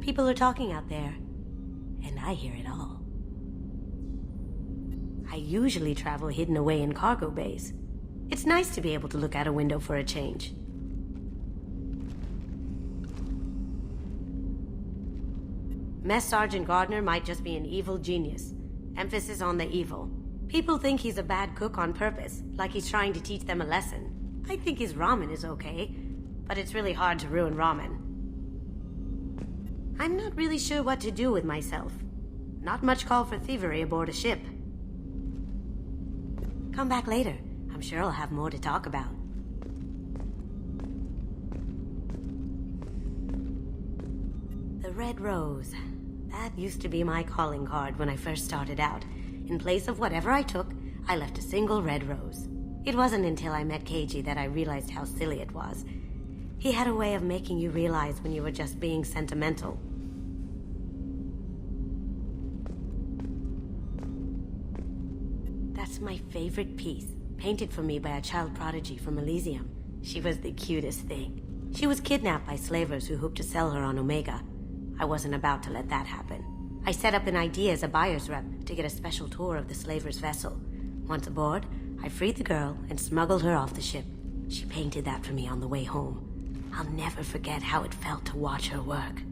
People are talking out there, and I hear it all. I usually travel hidden away in cargo bays. It's nice to be able to look out a window for a change. Mess Sergeant Gardner might just be an evil genius. Emphasis on the evil. People think he's a bad cook on purpose, like he's trying to teach them a lesson. I think his ramen is okay, but it's really hard to ruin ramen. I'm not really sure what to do with myself. Not much call for thievery aboard a ship. Come back later. I'm sure I'll have more to talk about. The Red Rose. That used to be my calling card when I first started out. In place of whatever I took, I left a single red rose. It wasn't until I met KG that I realized how silly it was. He had a way of making you realize when you were just being sentimental. That's my favorite piece, painted for me by a child prodigy from Elysium. She was the cutest thing. She was kidnapped by slavers who hoped to sell her on Omega. I wasn't about to let that happen. I set up an idea as a buyer's rep to get a special tour of the slaver's vessel. Once aboard, I freed the girl and smuggled her off the ship. She painted that for me on the way home. I'll never forget how it felt to watch her work.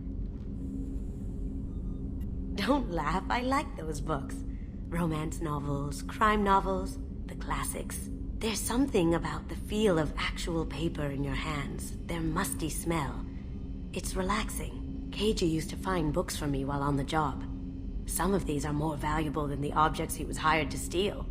Don't laugh, I like those books. Romance novels, crime novels, the classics. There's something about the feel of actual paper in your hands, their musty smell. It's relaxing. KG used to find books for me while on the job. Some of these are more valuable than the objects he was hired to steal.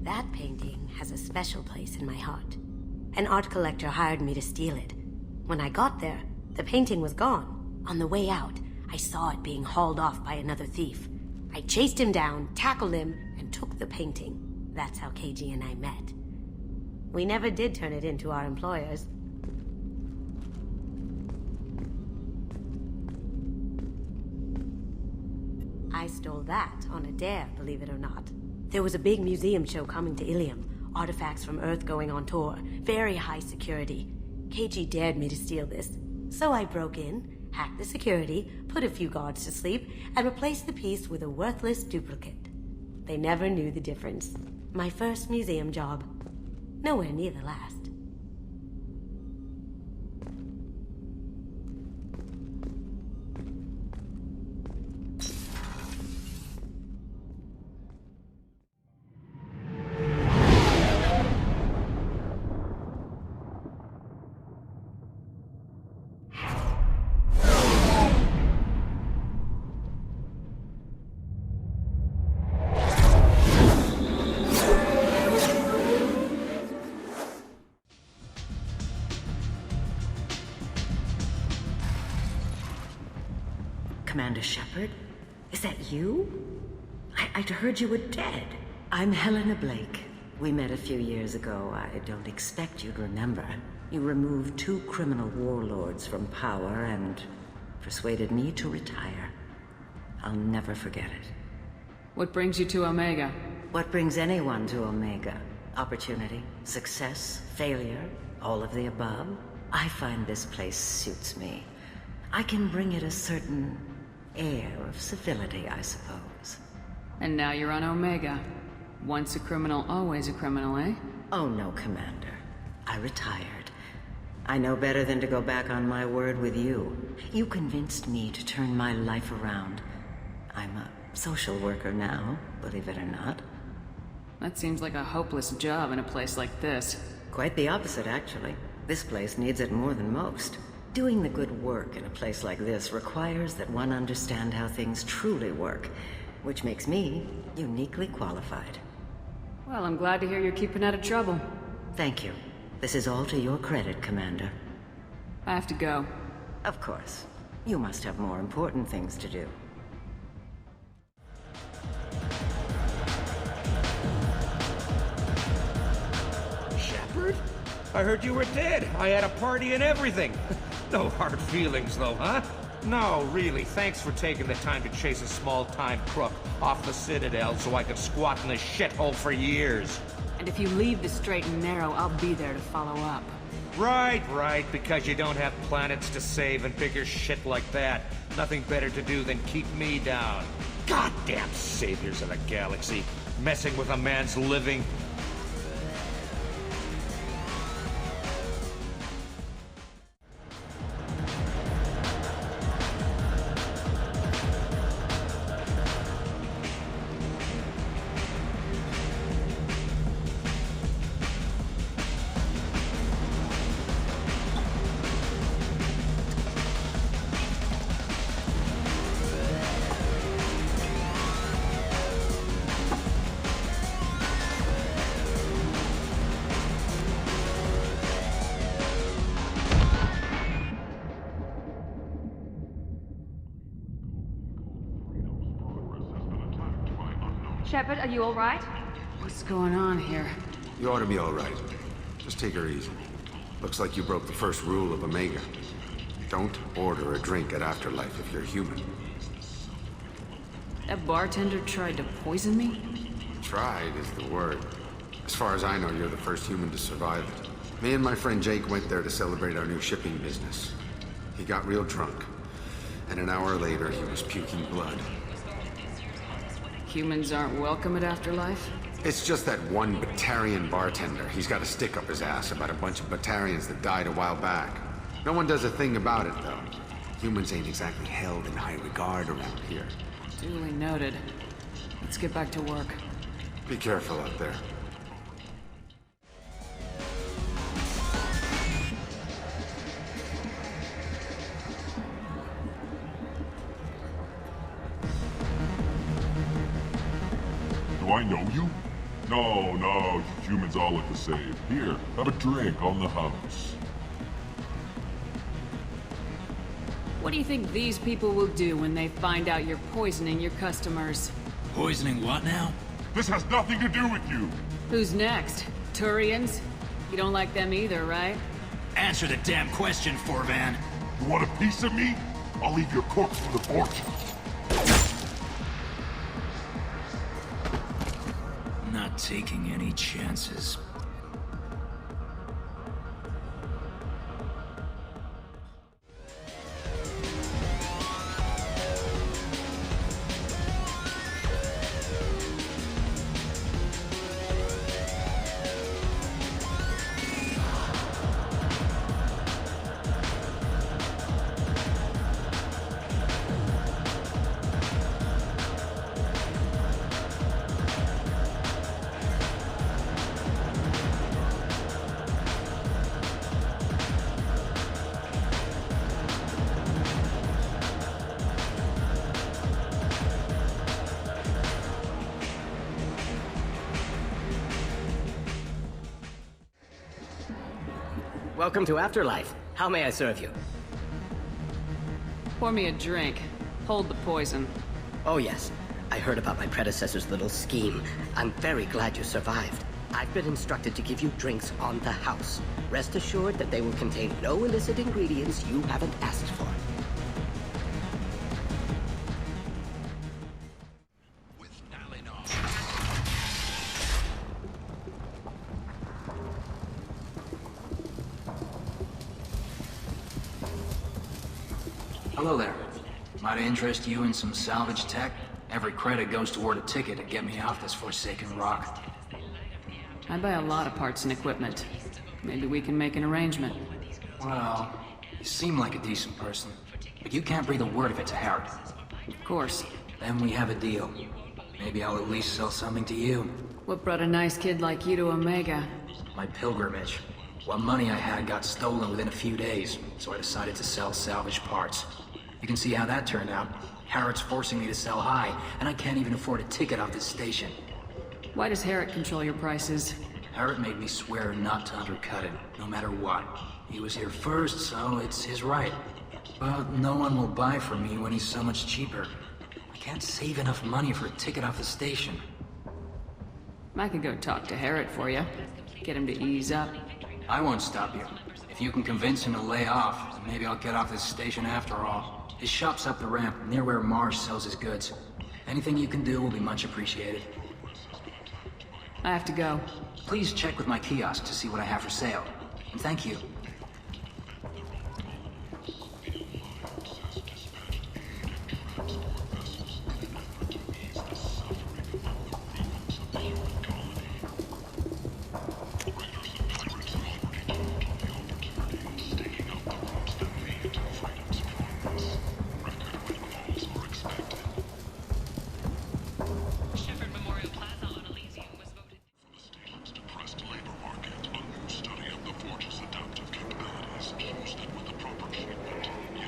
That painting has a special place in my heart. An art collector hired me to steal it. When I got there, the painting was gone. On the way out, I saw it being hauled off by another thief. I chased him down, tackled him, and took the painting. That's how KG and I met. We never did turn it into our employers. I stole that on a dare, believe it or not. There was a big museum show coming to Ilium. Artifacts from Earth going on tour. Very high security. KG dared me to steal this. So I broke in, hacked the security, put a few guards to sleep, and replaced the piece with a worthless duplicate. They never knew the difference. My first museum job. Nowhere near the last. Commander Shepard? Is that you? I'd heard you were dead. I'm Helena Blake. We met a few years ago. I don't expect you'd remember. You removed 2 criminal warlords from power and persuaded me to retire. I'll never forget it. What brings you to Omega? What brings anyone to Omega? Opportunity, success, failure, all of the above. I find this place suits me. I can bring it a certain air of civility, I suppose. And now you're on Omega. Once a criminal, always a criminal, eh? Oh no, Commander. I retired. I know better than to go back on my word with you. You convinced me to turn my life around. I'm a social worker now, believe it or not. That seems like a hopeless job in a place like this. Quite the opposite, actually. This place needs it more than most. Doing the good work in a place like this requires that one understand how things truly work, which makes me uniquely qualified. Well, I'm glad to hear you're keeping out of trouble. Thank you. This is all to your credit, Commander. I have to go. Of course. You must have more important things to do. Shepard? I heard you were dead. I had a party and everything. No hard feelings, though, huh? No, really, thanks for taking the time to chase a small-time crook off the Citadel so I could squat in this shithole for years. And if you leave the straight and narrow, I'll be there to follow up. Right, because you don't have planets to save and bigger shit like that. Nothing better to do than keep me down. Goddamn saviors of the galaxy, messing with a man's living. Shepard, are you all right? What's going on here? You ought to be all right. Just take her easy. Looks like you broke the first rule of Omega. Don't order a drink at Afterlife if you're human. That bartender tried to poison me? Tried is the word. As far as I know, you're the first human to survive it. Me and my friend Jake went there to celebrate our new shipping business. He got real drunk, and an hour later he was puking blood. Humans aren't welcome at Afterlife? It's just that one Batarian bartender. He's got a stick up his ass about a bunch of Batarians that died a while back. No one does a thing about it, though. Humans ain't exactly held in high regard around here. Duly noted. Let's get back to work. Be careful out there. Do I know you? No, humans all look the same. Here, have a drink on the house. What do you think these people will do when they find out you're poisoning your customers? Poisoning what now? This has nothing to do with you! Who's next? Turians? You don't like them either, right? Answer the damn question, Forvan. You want a piece of me? I'll leave your corpse for the fortune. Not taking any chances. Welcome to Afterlife. How may I serve you? Pour me a drink. Hold the poison. Oh yes, I heard about my predecessor's little scheme. I'm very glad you survived. I've been instructed to give you drinks on the house. Rest assured that they will contain no illicit ingredients you haven't asked for. Hello there. Might interest you in some salvage tech? Every credit goes toward a ticket to get me off this forsaken rock. I buy a lot of parts and equipment. Maybe we can make an arrangement. Well, you seem like a decent person, but you can't breathe a word of it to Harry. Of course. Then we have a deal. Maybe I'll at least sell something to you. What brought a nice kid like you to Omega? My pilgrimage. What money I had got stolen within a few days, so I decided to sell salvage parts. You can see how that turned out. Harriet's forcing me to sell high, and I can't even afford a ticket off this station. Why does Harriet control your prices? Harriet made me swear not to undercut him, no matter what. He was here first, so it's his right. But no one will buy from me when he's so much cheaper. I can't save enough money for a ticket off the station. I could go talk to Harriet for you. Get him to ease up. I won't stop you. If you can convince him to lay off, then maybe I'll get off this station after all. His shop's up the ramp, near where Marsh sells his goods. Anything you can do will be much appreciated. I have to go. Please check with my kiosk to see what I have for sale. And thank you.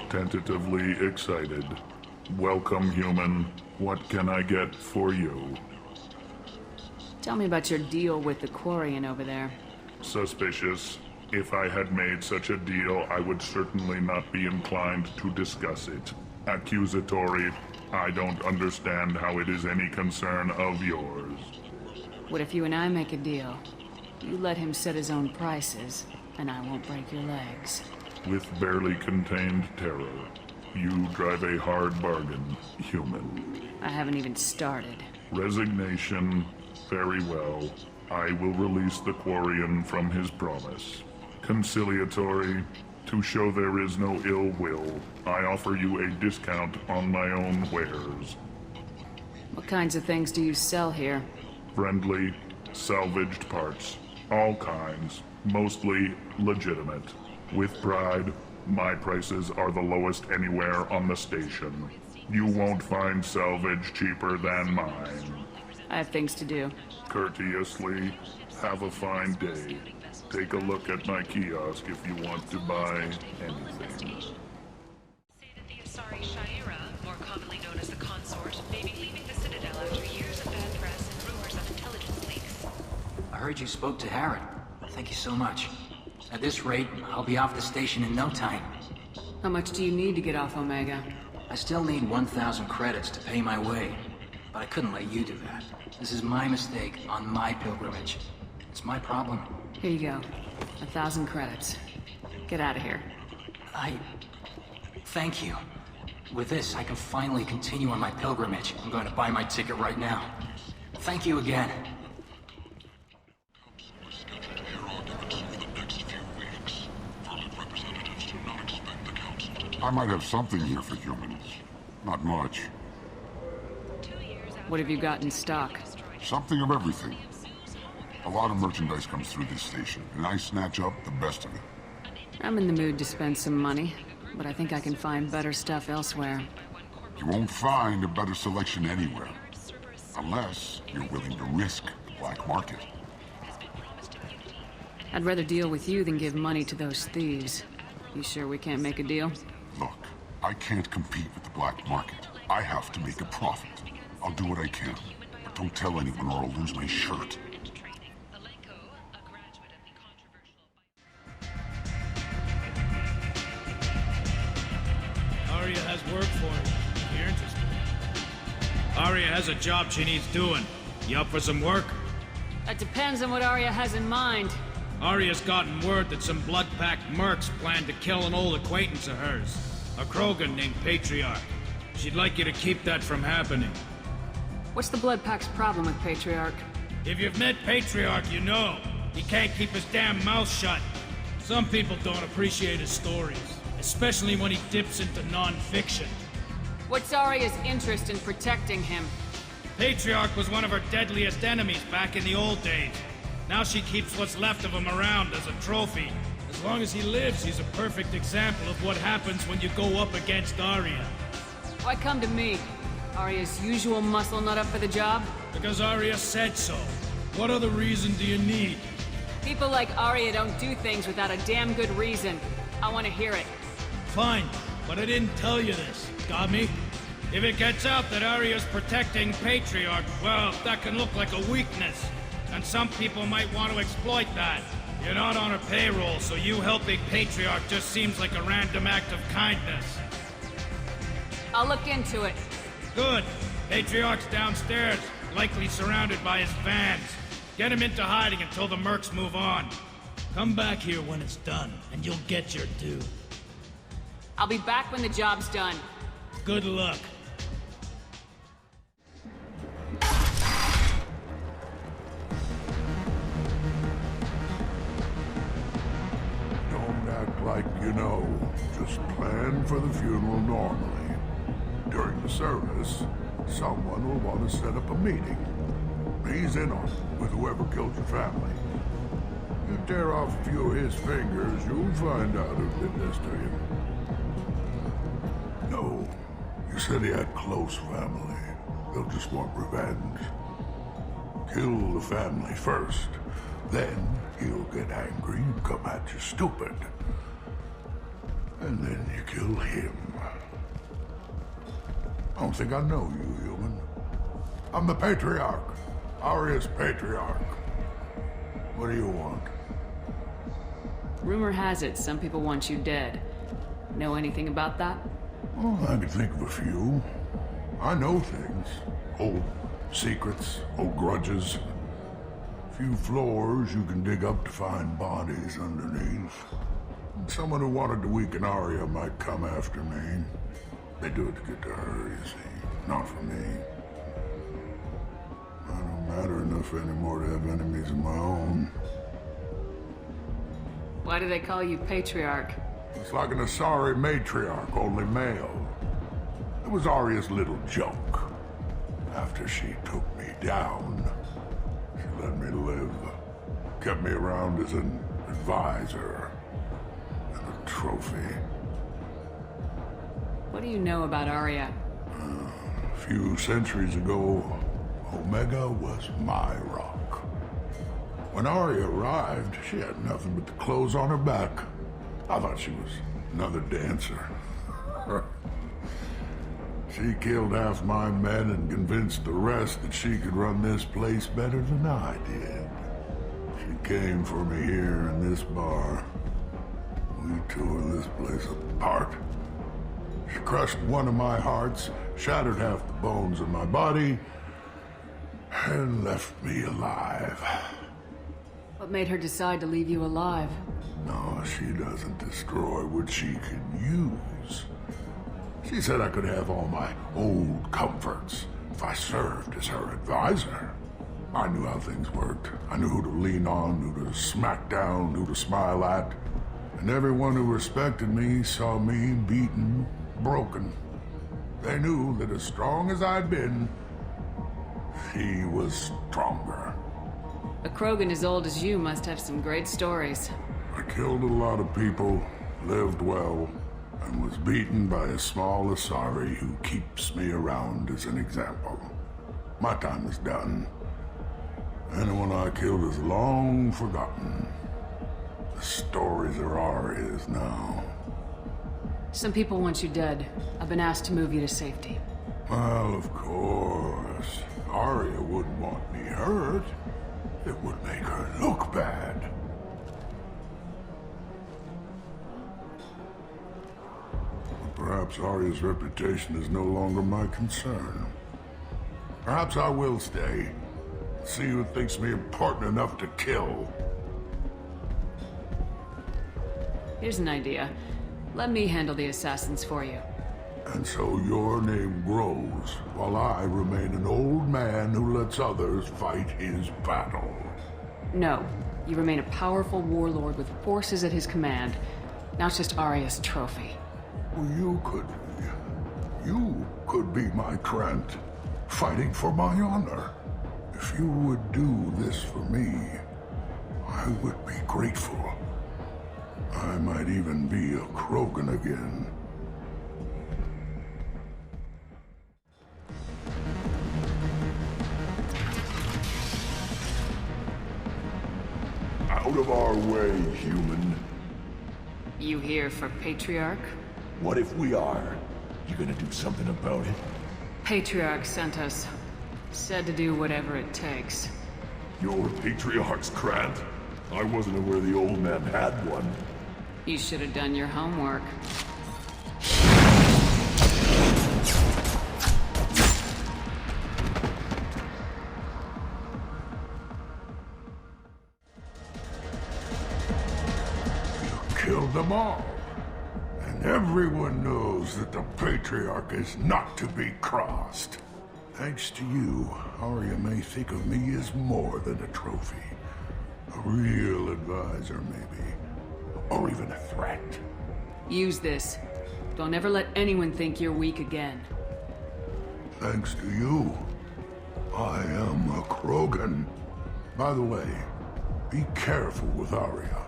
Tentatively excited. Welcome, human. What can I get for you? Tell me about your deal with the Quarian over there. Suspicious. If I had made such a deal, I would certainly not be inclined to discuss it. Accusatory. I don't understand how it is any concern of yours. What if you and I make a deal? You let him set his own prices, and I won't break your legs. With barely contained terror, you drive a hard bargain, human. I haven't even started. Resignation. Very well. I will release the Quarian from his promise. Conciliatory. To show there is no ill will, I offer you a discount on my own wares. What kinds of things do you sell here? Friendly, salvaged parts. All kinds. Mostly legitimate. With pride, my prices are the lowest anywhere on the station. You won't find salvage cheaper than mine. I have things to do. Courteously, have a fine day. Take a look at my kiosk if you want to buy anything. Say that the Asari Shaira, more commonly known as the Consort, may be leaving the Citadel after years of bad press and rumors of intelligence leaks. I heard you spoke to Harriet. Thank you so much. At this rate, I'll be off the station in no time. How much do you need to get off Omega? I still need 1,000 credits to pay my way. But I couldn't let you do that. This is my mistake on my pilgrimage. It's my problem. Here you go. 1,000 credits. Get out of here. Thank you. With this, I can finally continue on my pilgrimage. I'm going to buy my ticket right now. Thank you again. I might have something here for humans. Not much. What have you got in stock? Something of everything. A lot of merchandise comes through this station, and I snatch up the best of it. I'm in the mood to spend some money, but I think I can find better stuff elsewhere. You won't find a better selection anywhere. Unless you're willing to risk the black market. I'd rather deal with you than give money to those thieves. You sure we can't make a deal? Look, I can't compete with the black market. I have to make a profit. I'll do what I can, but don't tell anyone or I'll lose my shirt. Aria has work for you. If you're interested. Aria has a job she needs doing. You up for some work? That depends on what Aria has in mind. Aria's gotten word that some blood-packed mercs plan to kill an old acquaintance of hers. A Krogan named Patriarch. She'd like you to keep that from happening. What's the Blood Pack's problem with Patriarch? If you've met Patriarch, you know. He can't keep his damn mouth shut. Some people don't appreciate his stories. Especially when he dips into non-fiction. What's Aria's interest in protecting him? Patriarch was one of her deadliest enemies back in the old days. Now she keeps what's left of him around as a trophy. As long as he lives, he's a perfect example of what happens when you go up against Aria. Why come to me? Aria's usual muscle not up for the job? Because Aria said so. What other reason do you need? People like Aria don't do things without a damn good reason. I want to hear it. Fine, but I didn't tell you this. Got me? If it gets out that Aria's protecting Patriarch, well, that can look like a weakness. And some people might want to exploit that. You're not on her payroll, so you helping Patriarch just seems like a random act of kindness. I'll look into it. Good. Patriarch's downstairs, likely surrounded by his fans. Get him into hiding until the mercs move on. Come back here when it's done, and you'll get your due. I'll be back when the job's done. Good luck. Don't act like you know. Just plan for the funeral normally. During the service, someone will want to set up a meeting. He's in on it with whoever killed your family. You tear off a few of his fingers, you'll find out who did this to you. No, you said he had close family. They'll just want revenge. Kill the family first. Then he'll get angry and come at you stupid. And then you kill him. I don't think I know you, human. I'm the Patriarch. Aria's Patriarch. What do you want? Rumor has it some people want you dead. Know anything about that? Oh, I can think of a few. I know things. Old secrets, old grudges. A few floors you can dig up to find bodies underneath. Someone who wanted to weaken Aria might come after me. They do it to get to her, you see. Not for me. I don't matter enough anymore to have enemies of my own. Why do they call you Patriarch? It's like an Asari matriarch, only male. It was Aria's little joke. After she took me down, she let me live. Kept me around as an advisor and a trophy. What do you know about Aria? A few centuries ago, Omega was my rock. When Aria arrived, she had nothing but the clothes on her back. I thought she was another dancer. She killed half my men and convinced the rest that she could run this place better than I did. She came for me here in this bar. We tore this place apart. She crushed one of my hearts, shattered half the bones in my body, and left me alive. What made her decide to leave you alive? No, she doesn't destroy what she can use. She said I could have all my old comforts if I served as her advisor. I knew how things worked. I knew who to lean on, who to smack down, who to smile at. And everyone who respected me saw me beaten, broken. They knew that as strong as I'd been, she was stronger. A Krogan as old as you must have some great stories. I killed a lot of people, lived well, and was beaten by a small Asari who keeps me around as an example. My time is done. Anyone I killed is long forgotten. The stories are Aria's now. Some people want you dead. I've been asked to move you to safety. Well, of course. Aria wouldn't want me hurt. It would make her look bad. But perhaps Aria's reputation is no longer my concern. Perhaps I will stay. See who thinks me important enough to kill. Here's an idea. Let me handle the assassins for you. And so your name grows, while I remain an old man who lets others fight his battle. No. You remain a powerful warlord with forces at his command. Now it's just Aria's trophy. Well, you could be my Trent, fighting for my honor. If you would do this for me, I would be grateful. I might even be a Krogan again. Out of of our way, human. You here for Patriarch? What if we are? You gonna do something about it? Patriarch sent us. Said to do whatever it takes. Your Patriarch's Krant? I wasn't aware the old man had one. You should have done your homework. Killed them all. And everyone knows that the Patriarch is not to be crossed. Thanks to you, Aria may think of me as more than a trophy. A real advisor, maybe. Or even a threat. Use this. Don't ever let anyone think you're weak again. Thanks to you, I am a Krogan. By the way, be careful with Aria.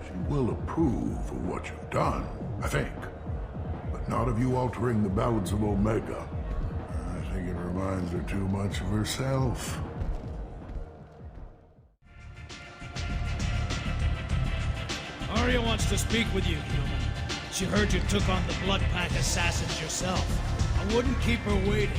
She will approve of what you've done, I think. But not of you altering the balance of Omega. I think it reminds her too much of herself. Aria wants to speak with you, human. She heard you took on the Blood Pack assassins yourself. I wouldn't keep her waiting.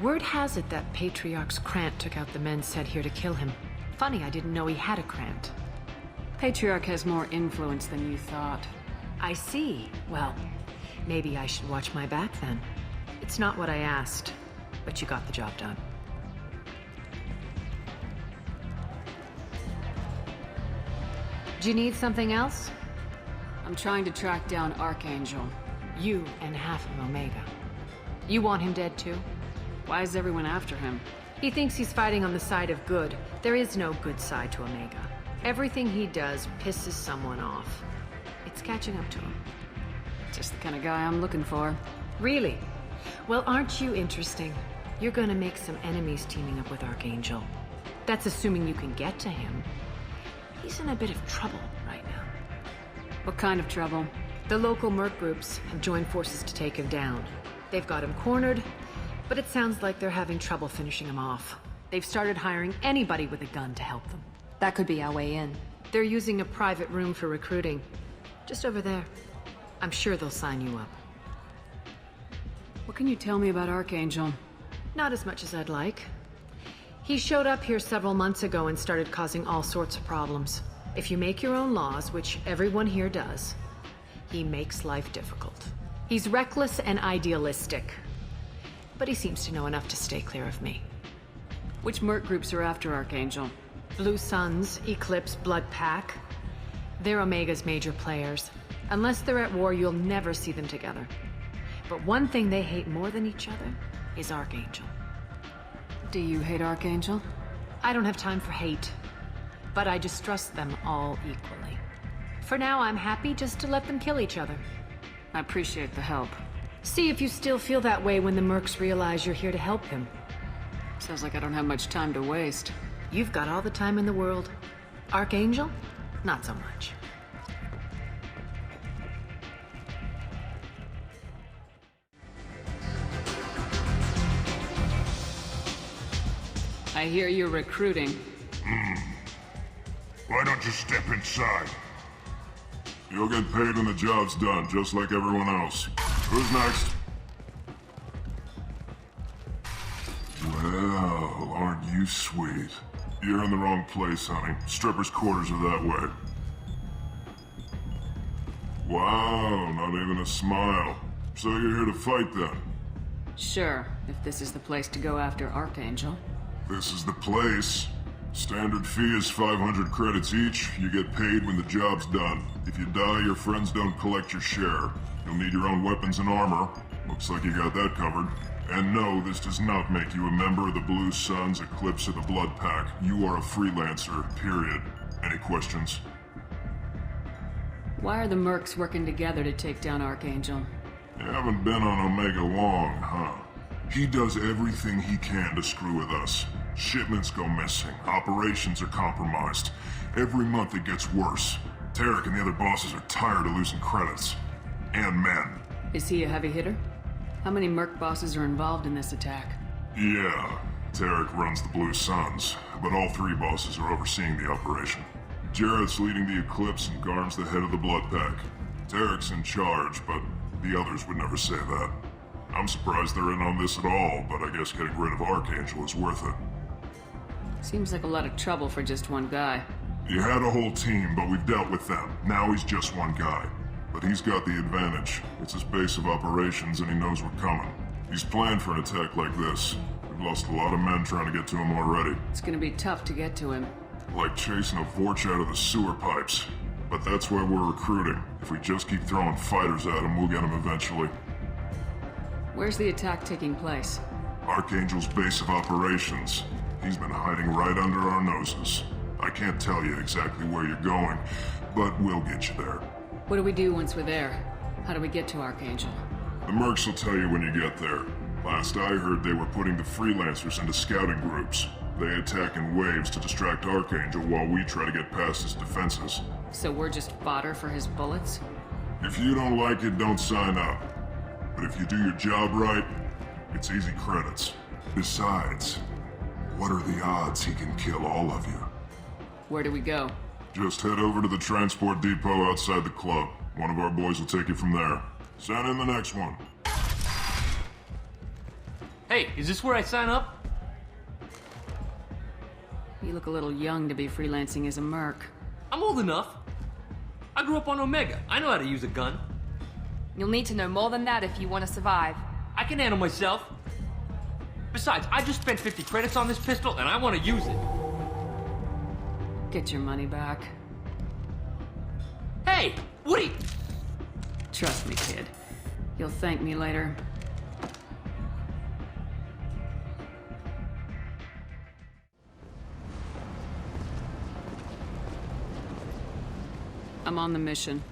Word has it that Patriarch's Krant took out the men sent here to kill him. Funny, I didn't know he had a Krant. Patriarch has more influence than you thought. I see. Well, maybe I should watch my back then. It's not what I asked, but you got the job done. Do you need something else? I'm trying to track down Archangel. You and half of Omega. You want him dead too? Why is everyone after him? He thinks he's fighting on the side of good. There is no good side to Omega. Everything he does pisses someone off. It's catching up to him. Just the kind of guy I'm looking for. Really? Well, aren't you interesting? You're gonna make some enemies teaming up with Archangel. That's assuming you can get to him. He's in a bit of trouble right now. What kind of trouble? The local merc groups have joined forces to take him down. They've got him cornered, but it sounds like they're having trouble finishing him off. They've started hiring anybody with a gun to help them. That could be our way in. They're using a private room for recruiting. Just over there. I'm sure they'll sign you up. What can you tell me about Archangel? Not as much as I'd like. He showed up here several months ago and started causing all sorts of problems. If you make your own laws, which everyone here does, he makes life difficult. He's reckless and idealistic. But he seems to know enough to stay clear of me. Which merc groups are after Archangel? Blue Suns, Eclipse, Blood Pack. They're Omega's major players. Unless they're at war, you'll never see them together. But one thing they hate more than each other is Archangel. Do you hate Archangel? I don't have time for hate. But I distrust them all equally. For now, I'm happy just to let them kill each other. I appreciate the help. See if you still feel that way when the mercs realize you're here to help him. Sounds like I don't have much time to waste. You've got all the time in the world. Archangel? Not so much. I hear you're recruiting. Why don't you step inside? You'll get paid when the job's done, just like everyone else. Who's next? Well, aren't you sweet? You're in the wrong place, honey. Strippers' quarters are that way. Wow, not even a smile. So you're here to fight then? Sure, if this is the place to go after Archangel. This is the place. Standard fee is 500 credits each. You get paid when the job's done. If you die, your friends don't collect your share. You'll need your own weapons and armor. Looks like you got that covered. And no, this does not make you a member of the Blue Suns, Eclipse, or the Blood Pack. You are a freelancer, period. Any questions? Why are the mercs working together to take down Archangel? You haven't been on Omega long, huh? He does everything he can to screw with us. Shipments go missing, operations are compromised. Every month it gets worse. Tarek and the other bosses are tired of losing credits. And men. Is he a heavy hitter? How many merc bosses are involved in this attack? Yeah, Tarek runs the Blue Suns, but all 3 bosses are overseeing the operation. Jarrett's leading the Eclipse and Garm's the head of the Blood Pack. Tarek's in charge, but the others would never say that. I'm surprised they're in on this at all, but I guess getting rid of Archangel is worth it. Seems like a lot of trouble for just one guy. He had a whole team, but we've dealt with them. Now he's just one guy. But he's got the advantage. It's his base of operations and he knows we're coming. He's planned for an attack like this. We've lost a lot of men trying to get to him already. It's gonna be tough to get to him. Like chasing a Vorch out of the sewer pipes. But that's why we're recruiting. If we just keep throwing fighters at him, we'll get him eventually. Where's the attack taking place? Archangel's base of operations. He's been hiding right under our noses. I can't tell you exactly where you're going, but we'll get you there. What do we do once we're there? How do we get to Archangel? The mercs will tell you when you get there. Last I heard, they were putting the freelancers into scouting groups. They attack in waves to distract Archangel while we try to get past his defenses. So we're just fodder for his bullets? If you don't like it, don't sign up. But if you do your job right, it's easy credits. Besides, what are the odds he can kill all of you? Where do we go? Just head over to the transport depot outside the club. One of our boys will take you from there. Send in the next one. Hey, is this where I sign up? You look a little young to be freelancing as a merc. I'm old enough. I grew up on Omega. I know how to use a gun. You'll need to know more than that if you want to survive. I can handle myself. Besides, I just spent 50 credits on this pistol and I want to use it. Get your money back. Hey, what are you... Trust me, kid. You'll thank me later. I'm on the mission.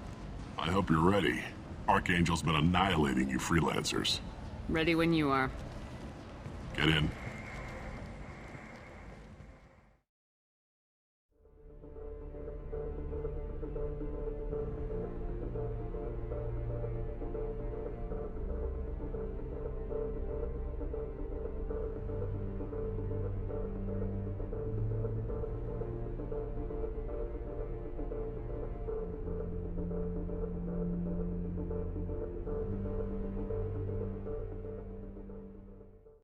I hope you're ready. Archangel's been annihilating you freelancers. Ready when you are. Get in.